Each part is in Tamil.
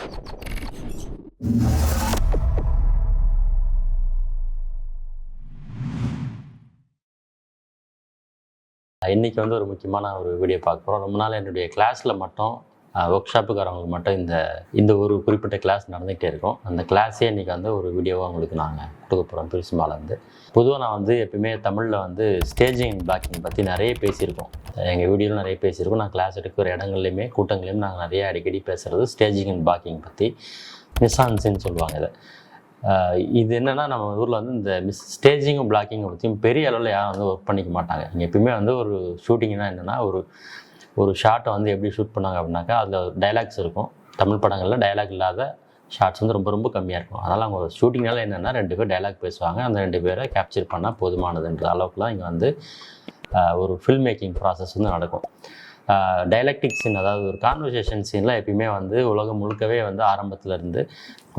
இன்றைக்கி வந்து ஒரு முக்கியமான ஒரு வீடியோ பார்க்க போகிறோம். ரொம்ப நாள் என்னுடைய கிளாஸில் மட்டும் ஒர்க் ஷாப்புக்காரவங்களுக்கு மட்டும் இந்த ஒரு குறிப்பிட்ட கிளாஸ் நடந்துகிட்டே இருக்கும். அந்த கிளாஸே இன்றைக்கி வந்து ஒரு வீடியோவாக உங்களுக்கு நாங்கள் கொடுக்க போகிறோம் பிரிசுமாலேருந்து. பொதுவாக நான் வந்து எப்பயுமே தமிழில் வந்து ஸ்டேஜிங் அண்ட் பிளாக்கிங் பற்றி நிறைய பேசியிருக்கோம். எங்கள் வீடியோவில் நிறைய பேசியிருக்கோம். நான் கிளாஸ் எடுக்கிற இடங்கள்லையுமே கூட்டங்களையும் நாங்கள் நிறைய அடிக்கடி பேசுகிறது ஸ்டேஜிங் அண்ட் பிளாக்கிங் பற்றி. மிஸ்ஆன்சின்னு சொல்லுவாங்க இதை. இது என்னென்னா, நம்ம ஊரில் வந்து இந்த ஸ்டேஜிங்கும் பிளாக்கிங்கை பற்றியும் பெரிய அளவில் யாரும் வந்து ஒர்க் பண்ணிக்க மாட்டாங்க. இங்கே எப்பயுமே வந்து ஒரு ஷூட்டிங்னா என்னென்னா, ஒரு ஷார்ட்டை வந்து எப்படி ஷூட் பண்ணாங்க அப்படின்னாக்கா, அதில் டைலாக்ஸ் இருக்கும். தமிழ் படங்களில் டைலாக் இல்லாத ஷார்ட்ஸ் வந்து ரொம்ப ரொம்ப கம்மியாக இருக்கும். அதனால் அவங்க ஷூட்டிங்னால என்னென்னா 2 பேர் டைலாக் பேசுவாங்க, அந்த 2 பேரை கேப்சர் பண்ணால் போதுமானதுன்ற அளவுக்குலாம் இங்கே வந்து ஒரு ஃபில்ம் மேக்கிங் ப்ராசஸ் வந்து நடக்கும். டைலக்டிக் சீன், அதாவது ஒரு கான்வர்சேஷன் சீனில் எப்பயுமே வந்து உலகம் முழுக்கவே வந்து ஆரம்பத்துலேருந்து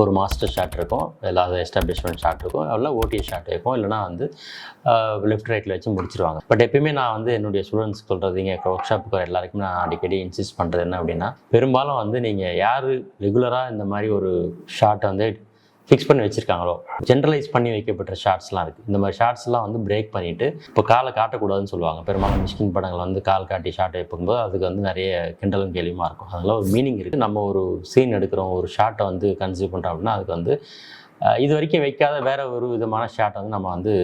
ஒரு மாஸ்டர் ஷாட் இருக்கும், இல்லாத எஸ்டாப்ளிஷ்மெண்ட் ஷாட் இருக்கும், இல்லை ஓடி ஷாட் இருக்கும், இல்லைனா வந்து லெஃப்ட் ரைட்டில் வச்சு முடிச்சிருவாங்க. பட் எப்பயுமே நான் வந்து என்னுடைய ஸ்டூடெண்ட்ஸ்க்கு சொல்கிறது, இங்கே ஒர்க் ஷாப்புக்கு எல்லாருக்குமே நான் அடிக்கடி இன்சிஸ்ட் பண்ணுறது என்ன அப்படின்னா, பெரும்பாலும் வந்து நீங்கள் யார் ரெகுலராக இந்த மாதிரி ஒரு ஷாட்டை வந்து ஃபிக்ஸ் பண்ணி வச்சுருக்காங்களோ, ஜென்ரலைஸ் பண்ணி வைக்கப்பட்ட ஷார்ட்ஸ்லாம் இருக்குது. இந்த மாதிரி ஷார்ட்ஸ்லாம் வந்து பிரேக் பண்ணிவிட்டு இப்போ காலை காட்டக்கூடாதுன்னு சொல்லுவாங்க. பெரும்பாலும் மிஷ்கின் படங்கள் வந்து கால் காட்டி ஷார்ட் வைக்கும்போது அதுக்கு வந்து நிறைய கிண்டலும் கேள்வியுமா இருக்கும். அதெல்லாம் ஒரு மீனிங் இருக்குது. நம்ம ஒரு சீன் எடுக்கிறோம், ஒரு ஷார்ட்டை வந்து கன்சியூம் பண்ணுறோம் அப்படின்னா அதுக்கு வந்து இது வரைக்கும் வைக்காத வேறு ஒரு விதமான ஷார்ட்டை வந்து நம்ம வந்து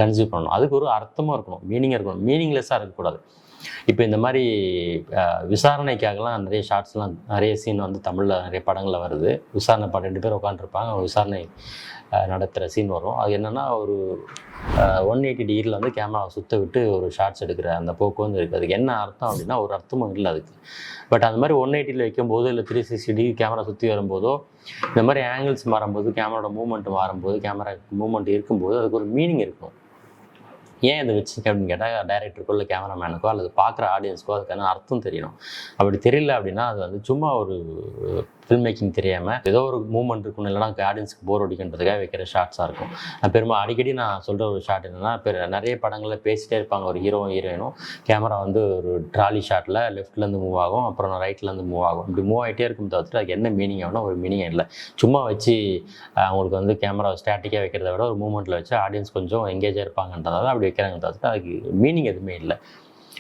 கன்சியூம் பண்ணணும். அதுக்கு ஒரு அர்த்தமும் இருக்கணும், மீனிங்காக இருக்கணும், மீனிங்லெஸ்ஸாக இருக்கக்கூடாது. இப்போ இந்த மாதிரி விசாரணைக்காகலாம் நிறைய ஷார்ட்ஸ்லாம், நிறைய சீன் வந்து தமிழில் நிறைய படங்களில் வருது. விசாரணை 2 பேர் உட்காந்துருப்பாங்க, விசாரணை நடத்துகிற சீன் வரும். அது என்னென்னா, ஒரு 180 டிகிரியில் வந்து கேமராவை சுற்ற விட்டு ஒரு ஷார்ட்ஸ் எடுக்கிற அந்த போக்கு வந்து இருக்குது. அதுக்கு என்ன அர்த்தம் அப்படின்னா, ஒரு அர்த்தமும் இல்லை அதுக்கு. பட் அந்த மாதிரி 180 வைக்கும்போது, இல்லை 360 டிகிரி கேமரா சுற்றி வரும்போதோ, இந்த மாதிரி ஆங்கிள்ஸ் மாறும்போது, கேமராவோட மூவ்மெண்ட் மாறும்போது, கேமரா மூவ்மெண்ட் இருக்கும்போது அதுக்கு ஒரு மீனிங் இருக்கும். ஏன் இதை வச்சுருக்கேன் அப்படின்னு கேட்டால், டைரக்டருக்கோ இல்லை கேமராமேனுக்கோ அல்லது பார்க்குற ஆடியன்ஸ்க்கோ அதுக்கான அர்த்தம் தெரியணும். அப்படி தெரியல அப்படின்னா அது வந்து சும்மா ஒரு ஃபில்ம் மேக்கிங் தெரியாமல் ஏதோ ஒரு மூவ்மெண்ட் இருக்கணும், இல்லைனா ஆடியன்ஸுக்கு போர் அடிக்கின்றதுக்காக வைக்கிற ஷார்ட்ஸாக இருக்கும். அடிக்கடி நான் சொல்கிற ஒரு ஷார்ட் என்னென்னா, நிறைய படங்களில் பேசிகிட்டே இருப்பாங்க ஒரு ஹீரோயினும். கேமரா வந்து ஒரு ட்ராலி ஷாட்டில் லெஃப்ட்லேருந்து மூவ் ஆகும், அப்புறம் ரைட்லேருந்து மூவ் ஆகும். இப்படி மூவ் ஆகிட்டே இருக்கும் தவிர்த்து அதுக்கு என்ன மீனிங் ஆகுனா ஒரு மீனிங் இல்லை. சும்மா வச்சு அவங்களுக்கு வந்து கேமரா ஸ்டாட்டிக்காக வைக்கிறத விட ஒரு மூவ்மெண்ட்டில் வச்சு ஆடியன்ஸ் கொஞ்சம் எங்கேஜாக இருப்பாங்கன்றதால அப்படி வைக்கிறாங்க தவிர்த்து அதுக்கு மீனிங் எதுவுமே இல்லை.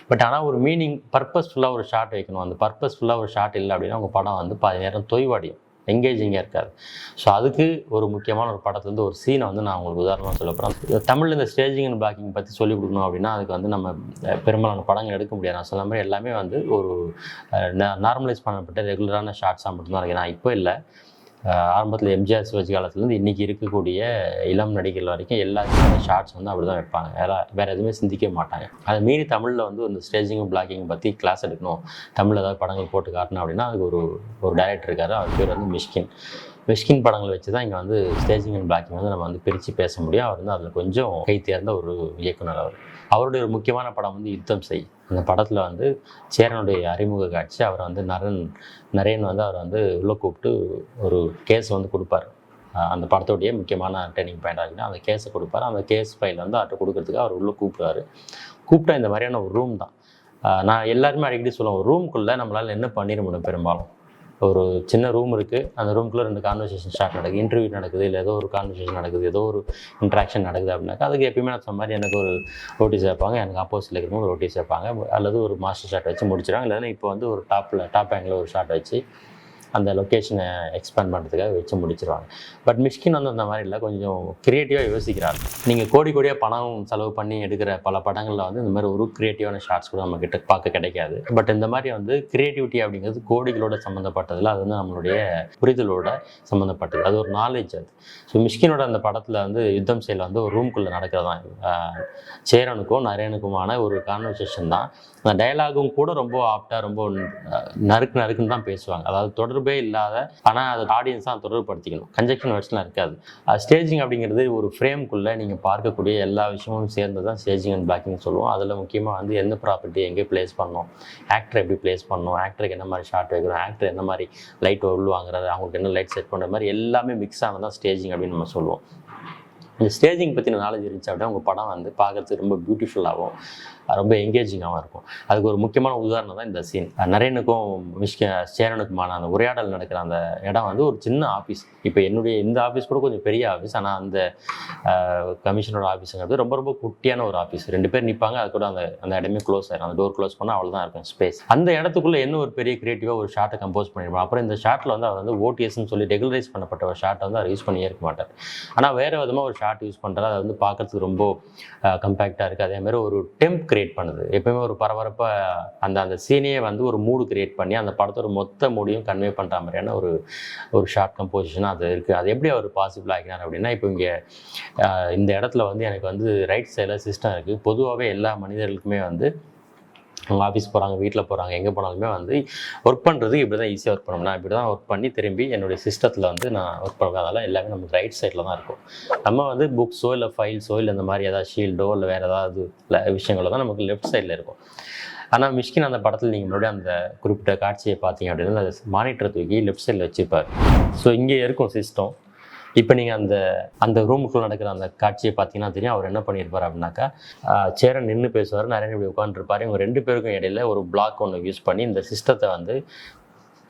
பட் ஆனால் ஒரு மீனிங், பர்பஸ்ஃபுல்லாக ஒரு ஷாட் வைக்கணும். அந்த பர்பஸ்ஃபுல்லாக ஒரு ஷாட் இல்லை அப்படின்னா உங்கள் படம் வந்து பாதி நேரம் தொய்வாடியும், எங்கேஜிங்காக இருக்காது. ஸோ அதுக்கு ஒரு முக்கியமான ஒரு படத்துலேருந்து ஒரு சீனை வந்து நான் உங்களுக்கு உதாரணமாக சொல்ல போகிறேன். தமிழில் இந்த ஸ்டேஜிங் அண்ட் பிளாக்கிங் பற்றி சொல்லிக் கொடுக்கணும் அப்படின்னா அதுக்கு வந்து நம்ம பெரும்பாலான படங்கள் எடுக்க முடியாது. நான் சொன்ன மாதிரி எல்லாமே வந்து ஒரு நார்மலைஸ் பண்ணப்பட்ட ரெகுலரான ஷார்ட்ஸாக மட்டும்தான் இருக்குது. நான் இப்போ இல்லை, ஆரம்பத்தில் எம்ஜிஆர் சிவாஜி காலத்துலேருந்து இன்றைக்கி இருக்கக்கூடிய இளம் நடிகர்கள் வரைக்கும் எல்லாருக்குமே ஷார்ட்ஸ் வந்து அப்படி தான் வைப்பாங்க. வேறு எதுவுமே சிந்திக்க மாட்டாங்க. அதை மீறி தமிழில் வந்து இந்த ஸ்டேஜிங் பிளாக்கிங் பற்றி கிளாஸ் எடுக்கணும், தமிழில் ஏதாவது படங்கள் போட்டு காட்டணும் அப்படின்னா அதுக்கு ஒரு டைரக்டர் இருக்கார். அவர் பேர் வந்து மிஷ்கின் படங்களை வச்சு தான் இங்கே வந்து ஸ்டேஜிங் அண்ட் பிளாக்கிங் வந்து நம்ம வந்து பிரித்து பேச முடியும். அவர் வந்து அதில் கொஞ்சம் கை தேர்ந்த ஒரு இயக்குனர். அவருடைய ஒரு முக்கியமான படம் வந்து யுத்தம் செய். அந்த படத்தில் வந்து சேரனுடைய அறிமுக காட்சி. அவரை வந்து நரேன் வந்து அவரை வந்து உள்ளே கூப்பிட்டு ஒரு கேஸ் வந்து கொடுப்பார். அந்த படத்தோடைய முக்கியமான டர்னிங் பாயிண்ட் ஆகினா அந்த கேஸை கொடுப்பார். அந்த கேஸ் ஃபைல் வந்து அவர்கிட்ட கொடுக்கறதுக்கு அவர் உள்ளே கூப்பிட்டா இந்த மாதிரியான ஒரு ரூம் தான். நான் எல்லாருமே அடிக்கடி சொல்லுவேன், ஒரு ரூம்குள்ளே நம்மளால் என்ன பண்ணிட முடியும். பெரும்பாலும் ஒரு சின்ன ரூம் இருக்குது, அந்த ரூம்குள்ளே 2 கான்வர்சேஷன் ஸ்டார்ட் நடக்குது, இன்டர்வியூ நடக்குது, இல்லை ஏதோ ஒரு கான்வர்சேஷன் நடக்குது, ஏதோ ஒரு இன்ட்ராக்ஷன் நடக்குது அப்படின்னாக்கா அதுக்கு எப்பயுமே நான் சொன்ன மாதிரி எனக்கு ஒரு ரோட்டி சேர்ப்பாங்க, எனக்கு ஆப்போசிட்டில் இருக்கும்போது ரோட்டி சேர்ப்பாங்க, அல்லது ஒரு மாஸ்டர் ஷாட் வச்சு முடிச்சிடுவாங்க. இல்லைன்னா இப்போ வந்து ஒரு டாப் ஆங்கிளில் ஒரு ஷாட் வச்சு அந்த லொக்கேஷனை எக்ஸ்பேண்ட் பண்ணுறதுக்காக வச்சு முடிச்சிருவாங்க. பட் மிஷ்கின் வந்து அந்த மாதிரி இல்லை, கொஞ்சம் க்ரியேட்டிவாக யோசிக்கிறாங்க. நீங்கள் கோடியாக பணம் செலவு பண்ணி எடுக்கிற பல படங்களில் வந்து இந்த மாதிரி ஒரு க்ரியேட்டிவான ஷார்ட்ஸ் கூட நம்ம கிட்ட பார்க்க கிடைக்காது. பட் இந்த மாதிரி வந்து க்ரியேட்டிவிட்டி அப்படிங்கிறது கோடிகளோட சம்மந்தப்பட்டதில் அது வந்து நம்மளுடைய புரிதலோட சம்மந்தப்பட்டது, அது ஒரு நாலேஜ் அது. ஸோ மிஷ்கினோட அந்த படத்தில் வந்து யுத்தம் செயல் வந்து ஒரு ரூம்குள்ளே நடக்கிறதான், சேரனுக்கும் நரேனுக்குமான ஒரு கான்வர்சேஷன் தான். அந்த டயலாகும் கூட ரொம்ப ஆப்டாக, ரொம்ப நறுக்குன்னு தான் பேசுவாங்க. அதாவது தொடர்பே இல்லாத, ஆனால் அது ஆடியன்ஸ் தான் தொடர்புபடுத்திக்கணும், கன்ஜெக்ஷன் வேர்ட்ஸ்லாம் இருக்காது. ஸ்டேஜிங் அப்படிங்கிறது ஒரு ஃப்ரேம்குள்ளே நீங்கள் பார்க்கக்கூடிய எல்லா விஷயமும் சேர்ந்து தான் ஸ்டேஜிங் அண்ட் பிளாக்கிங் சொல்லுவோம். அதில் முக்கியமாக வந்து எந்த ப்ராப்பர்ட்டி எங்கே பிளேஸ் பண்ணணும், ஆக்டர் எப்படி பிளேஸ் பண்ணணும், ஆக்டருக்கு என்ன மாதிரி ஷாட் வைக்கிறோம், ஆக்டர் என்ன மாதிரி லைட் உள்வாங்குறாரு, அவங்களுக்கு என்ன லைட் செட் பண்ணுற மாதிரி எல்லாமே மிக்ஸ் ஆனதான் ஸ்டேஜிங் அப்படின்னு நம்ம சொல்லுவோம். இந்த ஸ்டேஜிங் பற்றின நாலேஜ் இருந்துச்சு அப்படின்னா உங்கள் படம் வந்து பார்க்குறதுக்கு ரொம்ப பியூட்டிஃபுல்லாகவும் ரொம்ப எங்கேஜிங்காகவும் இருக்கும். அதுக்கு ஒரு முக்கியமான உதாரணம் தான் இந்த சீன். நரேனுக்கும் சேரனுக்குமான அந்த உரையாடல் நடக்கிற அந்த இடம் வந்து ஒரு சின்ன ஆஃபீஸ். இப்போ என்னுடைய இந்த ஆஃபீஸ் கூட கொஞ்சம் பெரிய ஆஃபீஸ், ஆனால் அந்த கமிஷனோட ஆஃபீஸுங்கிறது ரொம்ப ரொம்ப குட்டியான ஒரு ஆஃபீஸ். 2 பேர் நிற்பாங்க, அது கூட அந்த அந்த இடமே க்ளோஸ் ஆயிடும். அந்த டோர் க்ளோஸ் பண்ணால் அவ்வளோதான் இருக்கும் ஸ்பேஸ். அந்த இடத்துக்குள்ளே என்ன ஒரு பெரிய கிரியேட்டிவாக ஒரு ஷாட்டை கம்போஸ் பண்ணிடுவோம். அப்புறம் இந்த ஷாட்டில் வந்து அவர் வந்து ஓடிஎஸ்ன்னு சொல்லி ரெகுலரைஸ் பண்ணப்பட்ட ஒரு ஷாட்டை வந்து அவர் யூஸ் பண்ணியே இருக்க மாட்டார். ஆனால் வேறு விதமாக ஒரு ஷாட் யூஸ் பண்ணுறாரு. அதை வந்து பார்க்கறதுக்கு ரொம்ப கம்பேக்டாக இருக்குது. அதேமாதிரி ஒரு டெம்ப் கிரியேட் பண்ணுது. எப்பயுமே ஒரு பரபரப்பாக அந்த சீனையே வந்து ஒரு மூடு கிரியேட் பண்ணி அந்த படத்தோட மொத்த மூடியும் கன்வே பண்ணுற மாதிரியான ஒரு ஷார்ட் கம்போசிஷனாக அது இருக்குது. அது எப்படி அவர் பாசிபிள் ஆகினார் அப்படின்னா, இப்போ இங்கே இந்த இடத்துல வந்து எனக்கு வந்து ரைட் சைடில் சிஸ்டம் இருக்குது. பொதுவாகவே எல்லா மனிதர்களுக்குமே வந்து அவங்க ஆஃபீஸ் போகிறாங்க, வீட்டில் போகிறாங்க, எங்கே போனாலுமே வந்து ஒர்க் பண்ணுறது இப்படி தான் ஈஸியாக ஒர்க் பண்ணணும். நான் இப்படி தான் ஒர்க் பண்ணி திரும்பி என்னுடைய சிஸ்டத்தில் வந்து நான் ஒர்க் பண்ணுவேன். அதெல்லாம் எல்லாமே நமக்கு ரைட் சைடில் தான் இருக்கும். நம்ம வந்து புக்ஸோ இல்லை ஃபைல்ஸோ இல்லை இந்த மாதிரி ஏதாவது ஷீல்டோ இல்லை வேறு ஏதாவது விஷயங்களோ தான் நமக்கு லெஃப்ட் சைடில் இருக்கும். ஆனால் மிஷ்கின் அந்த படத்தில் நீங்கள் மறுபடியும் அந்த குறிப்பிட்ட காட்சியை பார்த்தீங்க அப்படின்னா அந்த மானிட்டரை தூக்கி லெஃப்ட் சைடில் வச்சுருப்பார். ஸோ இங்கே இருக்கும் சிஸ்டம். இப்போ நீங்கள் அந்த ரூமுக்குள்ளே நடக்கிற அந்த காட்சியை பார்த்தீங்கன்னா தெரியும். அவர் என்ன பண்ணியிருப்பார் அப்படின்னாக்கா, சேரன் நின்று பேசுவார், நிறைய இப்படி உட்காந்துருப்பார். இவங்க 2 பேருக்கும் இடையில ஒரு பிளாக் ஒன்று யூஸ் பண்ணி இந்த சிஸ்டத்தை வந்து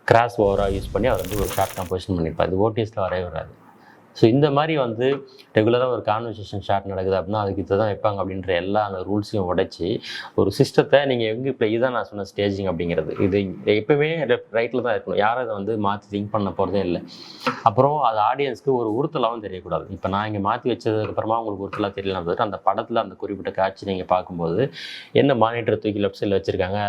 கிராஸ் ஓவராக யூஸ் பண்ணி அவர் வந்து ஒரு ஷார்ட் கம்போசிஷன் பண்ணியிருப்பார். இது ஓடிஎஸில் வரவே வராது. ஸோ இந்த மாதிரி வந்து ரெகுலராக ஒரு கான்வர்சேஷன் ஷாட் நடக்குது அப்படின்னா அதுக்கு இதை தான் வைப்பாங்க அப்படின்ற எல்லா அந்த ரூல்ஸையும் உடைச்சி ஒரு சிஸ்டத்தை நீங்கள் எங்கே இப்போ இதுதான் நான் சொன்ன ஸ்டேஜிங் அப்படிங்கிறது. இது எப்பவுமே ரைட்டில் தான் இருக்கணும். யாரும் அதை வந்து மாற்றி திங்க் பண்ண போகிறதே இல்லை. அப்புறம் அது ஆடியன்ஸ்க்கு ஒரு உறுத்தலாகவும் தெரியக்கூடாது. இப்போ நான் இங்கே மாற்றி வச்சதுக்கப்புறமா உங்களுக்கு உறுத்தலாக தெரியலாம் போது அந்த படத்தில் அந்த குறிப்பிட்ட காட்சி நீங்கள் பார்க்கும்போது என்ன மானிட்டரை தூக்கி லெஃப்ட் சைடில் வச்சுருக்காங்க,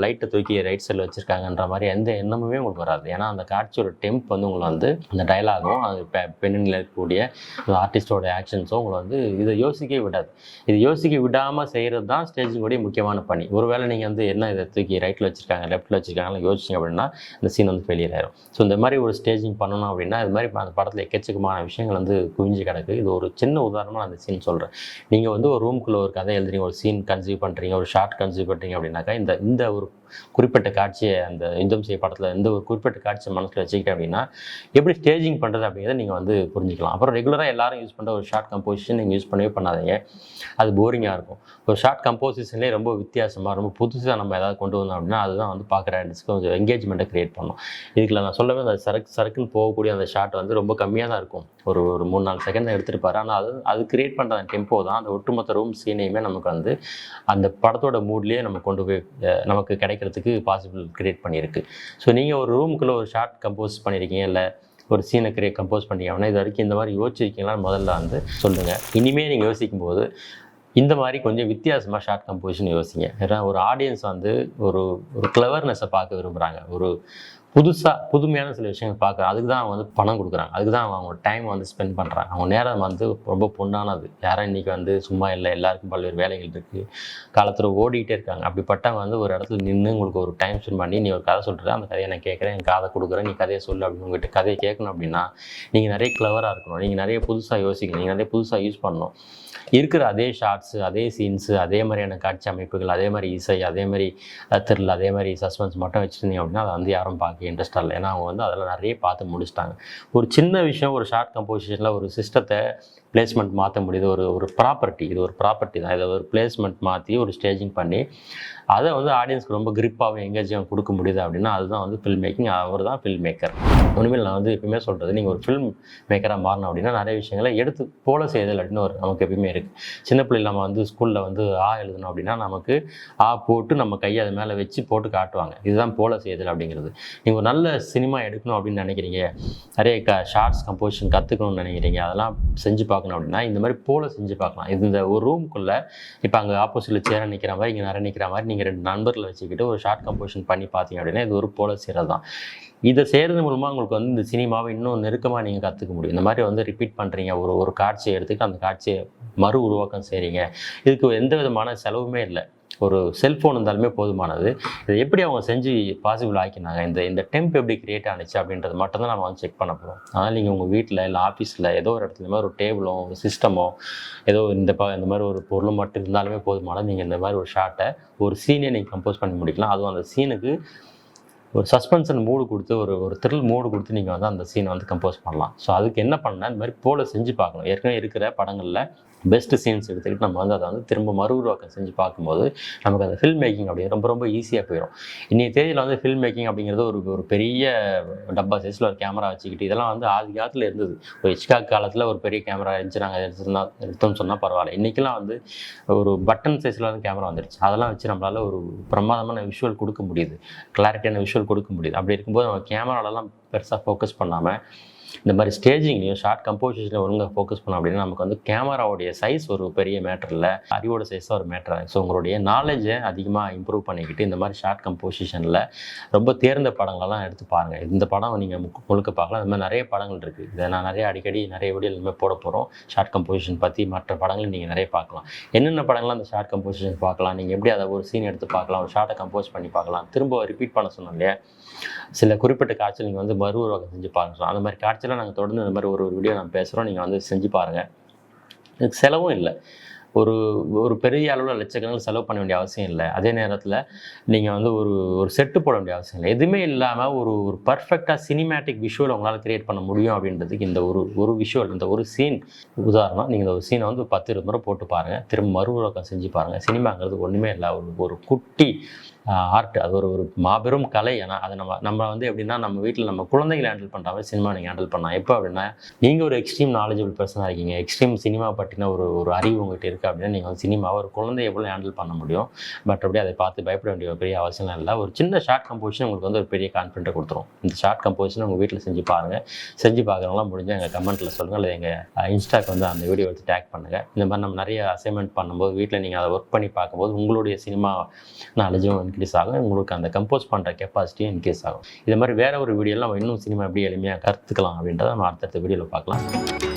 லைட்டை தூக்கி ரைட் சைடில் வச்சுருக்காங்கன்ற மாதிரி எந்த எண்ணமுமே உங்களுக்கு வராது. ஏன்னா அந்த காட்சியோட டெம்ப் வந்து உங்களை வந்து அந்த டைலாகும் அது பெண்ணில் இருக்கக்கூடிய அந்த ஆர்டிஸ்டோட ஆக்ஷன்ஸும் உங்களை வந்து இதை யோசிக்கவே விடாது. இது யோசிக்க விடாமல் செய்கிறது தான் ஸ்டேஜிங்கோடைய முக்கியமான பணி. ஒருவேளை நீங்கள் வந்து என்ன இதை தூக்கி ரைட்டில் வச்சுருக்காங்க லெஃப்ட்டில் வச்சுருக்காங்கன்னு யோசிச்சிங்க அப்படின்னா இந்த சீன் வந்து ஃபெயிலியர் ஆயிரும். ஸோ இந்த மாதிரி ஒரு ஸ்டேஜிங் பண்ணணும் அப்படின்னா இது மாதிரி அந்த படத்தில் எக்கச்சக்கமான விஷயங்கள் வந்து குவிஞ்சு கிடக்கு. இது ஒரு சின்ன உதாரணமாக அந்த சீன் சொல்கிறேன். நீங்கள் வந்து ஒரு ரூம்குள்ளே ஒரு கதை எழுதுறீங்க, ஒரு சீன் கன்சீவ் பண்ணுறீங்க, ஒரு ஷார்ட் கன்சீவ் பண்ணுறீங்க அப்படின்னாக்கா இந்த ஒரு குறிப்பிட்ட காட்சியை அந்த யுத்தம் செய்ய படத்தில் இந்த ஒரு குறிப்பிட்ட காட்சியை மனசில் வச்சுக்கிட்டேன் அப்படின்னா எப்படி ஸ்டேஜிங் பண்ணுறது அப்படிங்கிறத நீங்கள் வந்து புரிஞ்சுக்கலாம். அப்புறம் ரெகுலராக எல்லாரும் யூஸ் பண்ணுற ஒரு ஷார்ட் கம்போசிஷன் நீங்கள் யூஸ் பண்ணவே பண்ணாதீங்க. அது போரிங்காக இருக்கும். ஒரு ஷார்ட் கம்போசிஷன்லேயே ரொம்ப வித்தியாசமாக ரொம்ப புதுசாக நம்ம ஏதாவது கொண்டு வந்தோம் அப்படின்னா அதுதான் வந்து பார்க்குற ஆடியன்ஸ்க்கு கொஞ்சம் என்கேஜ்மெண்ட்டை க்ரியேட் பண்ணணும். இதுக்குள்ள நான் சொல்லவே அந்த சரக்குன்னு போகக்கூடிய அந்த ஷாட் வந்து ரொம்ப கம்மியாக தான் இருக்கும். ஒரு 3-4 செகண்ட் தான் எடுத்துருப்பாரு. ஆனால் அது கிரியேட் பண்ணுற அந்த டெம்போ தான் அந்த ஒட்டுமொத்த ரூம் சீனையுமே நமக்கு வந்து அந்த படத்தோட மூட்லேயே நம்ம கொண்டு போய் நமக்கு கிடைக்கிறதுக்கு பாசிபிள் கிரியேட் பண்ணியிருக்கு. ஸோ நீங்கள் ஒரு ரூமுக்குள்ளே ஒரு ஷார்ட் கம்போஸ் பண்ணியிருக்கீங்க, இல்லை ஒரு சீனை கம்போஸ் பண்ணிங்க அப்படின்னா இது வரைக்கும் இந்த மாதிரி யோசிச்சிருக்கீங்களா முதல்ல வந்து சொல்லுங்கள். இனிமேல் நீங்கள் யோசிக்கும் போது இந்த மாதிரி கொஞ்சம் வித்தியாசமாக ஷார்ட் கம்போசிஷன் யோசிங்க. ஏன்னா ஒரு ஆடியன்ஸ் வந்து ஒரு கிளவர்னஸை பார்க்க விரும்புகிறாங்க. ஒரு புதுமையான சில விஷயங்கள் பார்க்குறாங்க. அதுக்கு தான் அவங்க வந்து பணம் கொடுக்குறாங்க. அதுக்கு தான் அவங்க டைம் வந்து ஸ்பெண்ட் பண்ணுறாங்க. அவங்க நேரம் வந்து ரொம்ப பொண்ணானது. யாரும் இன்றைக்கி வந்து சும்மா இல்லை, எல்லாருக்கும் பல்வேறு வேலைகள் இருக்குது, காலத்தில் ஓடிக்கிட்டே இருக்காங்க. அப்படிப்பட்டவங்க வந்து ஒரு இடத்துல நின்று உங்களுக்கு ஒரு டைம் ஸ்பெண்ட் பண்ணி நீ ஒரு கதை சொல்கிற, அந்த கதையை நான் கேட்குறேன், என் காதை கொடுக்குறேன், நீ கதையை சொல்லு அப்படின்னு உங்கள்கிட்ட கதையை கேட்கணும் அப்படின்னா நீங்கள் நிறைய கிளவராக இருக்கணும். நீங்கள் நிறைய புதுசாக யோசிக்கணும், நீங்கள் நிறைய புதுசாக யூஸ் பண்ணணும். இருக்கிற அதே ஷார்ட்ஸு, அதே சீன்ஸு, அதே மாதிரியான காட்சி அமைப்புகள், அதே மாதிரி இசை, அதே மாதிரி த்ரில், அதே மாதிரி சஸ்பென்ஸ் மட்டும் வச்சுருந்தீங்க அப்படின்னா அதை வந்து யாரும் பார்க்க இன்ட்ரெஸ்டாக இல்லை. ஏன்னா அவங்க வந்து அதெல்லாம் நிறைய பார்த்து முடிச்சிட்டாங்க. ஒரு சின்ன விஷயம், ஒரு ஷார்ட் கம்போசிஷனில் ஒரு சிஸ்டத்தை பிளேஸ்மெண்ட் மாற்ற முடியுது. ஒரு ப்ராப்பர்ட்டி, இது ஒரு ப்ராப்பர்ட்டி தான். இதை ஒரு பிளேஸ்மெண்ட் மாற்றி ஒரு ஸ்டேஜிங் பண்ணி அதை வந்து ஆடியன்ஸ்க்கு ரொம்ப கிரிப்பாகவும் எங்கேஜாகவும் கொடுக்க முடியுது அப்படின்னா அதுதான் வந்து ஃபில்ம் மேக்கிங். அவர் தான் ஃபில்ம் மேக்கர். ஒன்றுமே நான் வந்து எப்பவுமே சொல்கிறது, நீங்கள் ஒரு ஃபில்ம் மேக்கராக மாறணும் அப்படின்னா நிறைய விஷயங்களை எடுத்து போல செய்தல் அப்படின்னு நமக்கு எப்பயுமே இருக்குது. சின்ன பிள்ளைகள் நம்ம வந்து ஸ்கூலில் வந்து எழுதணும் அப்படின்னா நமக்கு போட்டு நம்ம கையை அது மேலே வச்சு போட்டு காட்டுவாங்க. இதுதான் போல செய்தல் அப்படிங்கிறது. நீங்கள் ஒரு நல்ல சினிமா எடுக்கணும் அப்படின்னு நினைக்கிறீங்க, நிறைய ஷார்ட்ஸ் கம்போசிஷன் கற்றுக்கணும்னு நினைக்கிறீங்க, அதெல்லாம் செஞ்சு பார்க்கணும் அப்படின்னா இந்த மாதிரி போல செஞ்சு பார்க்கலாம். இது இந்த ஒரு ரூமுக்குள்ளே இப்போ அங்கே ஆப்போசிட்டில் சேர நிற்கிற மாதிரி இங்கே நிறைய நிற்கிற மாதிரி நீங்கள் 2 நண்பர்களை வச்சுக்கிட்டு ஒரு ஷார்ட் கம்போசிஷன் பண்ணி பார்த்தீங்க அப்படின்னா இது ஒரு போல செய்கிறது தான். இதை செய்கிறது மூலமாக உங்களுக்கு வந்து இந்த சினிமாவை இன்னும் நெருக்கமாக நீங்கள் கற்றுக்க முடியும். இந்த மாதிரி வந்து ரிப்பீட் பண்ணுறீங்க, ஒரு காட்சியை எடுத்துக்கிட்டு அந்த காட்சியை மறு உருவாக்கம் செய்கிறீங்க. இதுக்கு எந்த விதமான செலவுமே இல்லை. ஒரு செல்ஃபோன் இருந்தாலுமே போதுமானது. இதை எப்படி அவங்க செஞ்சு பாசிபிள் ஆக்கினாங்க, இந்த டெம்ப் எப்படி கிரியேட் ஆனிச்சு அப்படின்றது மட்டும்தான் நம்ம வந்து செக் பண்ண போகிறோம். அதனால் நீங்கள் உங்கள் வீட்டில் இல்லை ஆஃபீஸில் ஏதோ ஒரு இடத்துல இந்த மாதிரி ஒரு டேபிளோ ஒரு சிஸ்டமோ ஏதோ இந்த மாதிரி ஒரு பொருளும் மட்டும் இருந்தாலுமே போதுமானது. நீங்கள் இந்த மாதிரி ஒரு ஷார்ட்டை ஒரு சீனே நீங்கள் கம்போஸ் பண்ணி முடிக்கலாம். அதுவும் அந்த சீனுக்கு ஒரு சஸ்பென்ஷன் மூடு கொடுத்து ஒரு த்ரில் மூடு கொடுத்து நீங்கள் வந்து அந்த சீனை வந்து கம்போஸ் பண்ணலாம். ஸோ அதுக்கு என்ன பண்ணால் இந்த மாதிரி போல செஞ்சு பார்க்கணும். ஏற்கனவே இருக்கிற படங்களில் பெஸ்ட் சீன்ஸ் எடுத்துக்கிட்டு நம்ம வந்து அதை வந்து திரும்ப உருவாக்கம் செஞ்சு பார்க்கும்போது நமக்கு அந்த ஃபில்ம் மேக்கிங் அப்படி ரொம்ப ரொம்ப ஈஸியாக போயிடும். இன்றைய தேதியில் வந்து ஃபில்ம் மேக்கிங் அப்படிங்கிறது ஒரு பெரிய டப்பா சைஸில் ஒரு கேமரா வச்சுக்கிட்டு இதெல்லாம் வந்து ஆதி காலத்தில் இருந்தது. ஒரு ஹிச்காக் காலத்தில் ஒரு பெரிய கேமரா இருந்துச்சு, நாங்கள் எடுத்தோம்னு சொன்னால் பரவாயில்ல. இன்றைக்கெல்லாம் வந்து ஒரு பட்டன் சைஸில் வந்து கேமரா வந்துடுச்சு. அதெல்லாம் வச்சு நம்மளால் ஒரு பிரமாதமான விஷுவல் கொடுக்க முடியுது, கிளாரிட்டியான விஷுவல் கொடுக்க முடியுது. அப்படி இருக்கும்போது நம்ம கேமராலலாம் பெருசாக ஃபோக்கஸ் பண்ணாமல் இந்த மாதிரி ஸ்டேஜிங்லையும் ஷார்ட் கம்போசிஷனில் ஒழுங்காக ஃபோக்கஸ் பண்ணோம் அப்படின்னா நமக்கு வந்து கேமராவுடைய சைஸ் ஒரு பெரிய மேட்டர் இல்லை, அறிவோட சைஸ் தான் ஒரு மேட்டர். ஸோ உங்களுடைய நாலேஜை அதிகமாக இம்ப்ரூவ் பண்ணிக்கிட்டு இந்த மாதிரி ஷார்ட் கம்போசிஷனில் ரொம்ப தேர்ந்த படங்களெல்லாம் எடுத்து பாருங்கள். இந்த படம் நீங்கள் முழுக்க பார்க்கலாம். இந்த மாதிரி நிறைய படங்கள் இருக்குது. இதை நான் அடிக்கடி நிறைய வீடியோ இனிமேல் போட போகிறோம். ஷார்ட் கம்போசிஷன் பற்றி மற்ற படங்கள் நீங்கள் நிறைய பார்க்கலாம். என்னென்ன படங்கள்லாம் அந்த ஷார்ட் கம்போசிஷன் பார்க்கலாம், நீங்கள் எப்படி அதை ஒரு சீன் எடுத்து பார்க்கலாம், ஒரு ஷார்ட்டை கம்போஸ் பண்ணி பார்க்கலாம். திரும்ப ரிப்பீட் பண்ண சொன்னோம் இல்லையா, சில குறிப்பிட்ட காட்சிகள் நீங்கள் வந்து உருவாக்கம் செஞ்சு பாருங்கள். அந்த மாதிரி காட்சியெல்லாம் நாங்கள் தொடர்ந்து இந்த மாதிரி ஒரு வீடியோ நான் பேசுகிறோம், நீங்கள் வந்து செஞ்சு பாருங்கள். இதுக்கு செலவும் இல்லை, ஒரு பெரிய அளவில் லட்சக்கணக்கில் செலவு பண்ண வேண்டிய அவசியம் இல்லை. அதே நேரத்தில் நீங்கள் வந்து ஒரு செட்டு போட வேண்டிய அவசியம் இல்லை. எதுவுமே இல்லாமல் ஒரு பர்ஃபெக்டாக சினிமேட்டிக் விஷுவல் உங்களால் கிரியேட் பண்ண முடியும் அப்படின்றதுக்கு இந்த ஒரு விஷுவல், இந்த ஒரு சீன் உதாரணம். நீங்கள் இந்த ஒரு சீனை வந்து 10-20 முறை போட்டு பாருங்கள், திரும்ப உருவாக்கம் செஞ்சு பாருங்கள். சினிமாங்கிறது ஒன்றுமே இல்லை, ஒரு குட்டி ஆர்ட். அது ஒரு மாபெரும் கலை. ஆனால் அதை நம்ம வந்து எப்படின்னா நம்ம வீட்டில் நம்ம குழந்தைகளை ஹேண்டில் பண்ணுற மாதிரி சினிமா நீங்கள் ஹேண்டில் பண்ணலாம். எப்போ அப்படின்னா நீங்கள் ஒரு எக்ஸ்ட்ரீம் நாலேஜபிள் பர்சனாக இருக்கீங்க, எக்ஸ்ட்ரீம் சினிமா பற்றின ஒரு அறிவு உங்கள்கிட்ட இருக்குது அப்படின்னா நீங்கள் வந்து சினிமாவை ஒரு குழந்தைய எவ்வளோ ஹேண்டில் பண்ண முடியும். பட் அப்படியே அதை பார்த்து பயப்பட வேண்டிய ஒரு பெரிய அவசியம் இல்லை. ஒரு சின்ன ஷார்ட் கம்போசிஷன் உங்களுக்கு வந்து ஒரு பெரிய கான்ஃபிடென்ட்டை கொடுத்துரும். இந்த ஷார்ட் கம்போசிஷன் உங்கள் வீட்டில் செஞ்சு பாருங்கள். செஞ்சு பார்க்குறவங்களாம் முடிஞ்சால் எங்கள் கமெண்ட்டில் சொல்லுங்கள், இல்லை எங்கள் இன்ஸ்டாக்கு வந்து அந்த வீடியோ எடுத்து டேக் பண்ணுங்கள். இந்த மாதிரி நம்ம நிறைய அசைன்மெண்ட் பண்ணும்போது வீட்டில் நீங்கள் அதை ஒர்க் பண்ணி பார்க்கும்போது உங்களுடைய சினிமா நாலேஜும் இன்க்ரீஸ் ஆகும், உங்களுக்கு அந்த கம்போஸ் பண்ணுற கெப்பாசிட்டியும் இன்க்ரீஸ் ஆகும். இது மாதிரி வேறு ஒரு வீடியோவில் நம்ம இன்னும் சினிமா எப்படி எளிமையாக கற்றுக்கலாம் அப்படின்றத நம்ம அடுத்தடுத்த வீடியோவில் பார்க்கலாம்.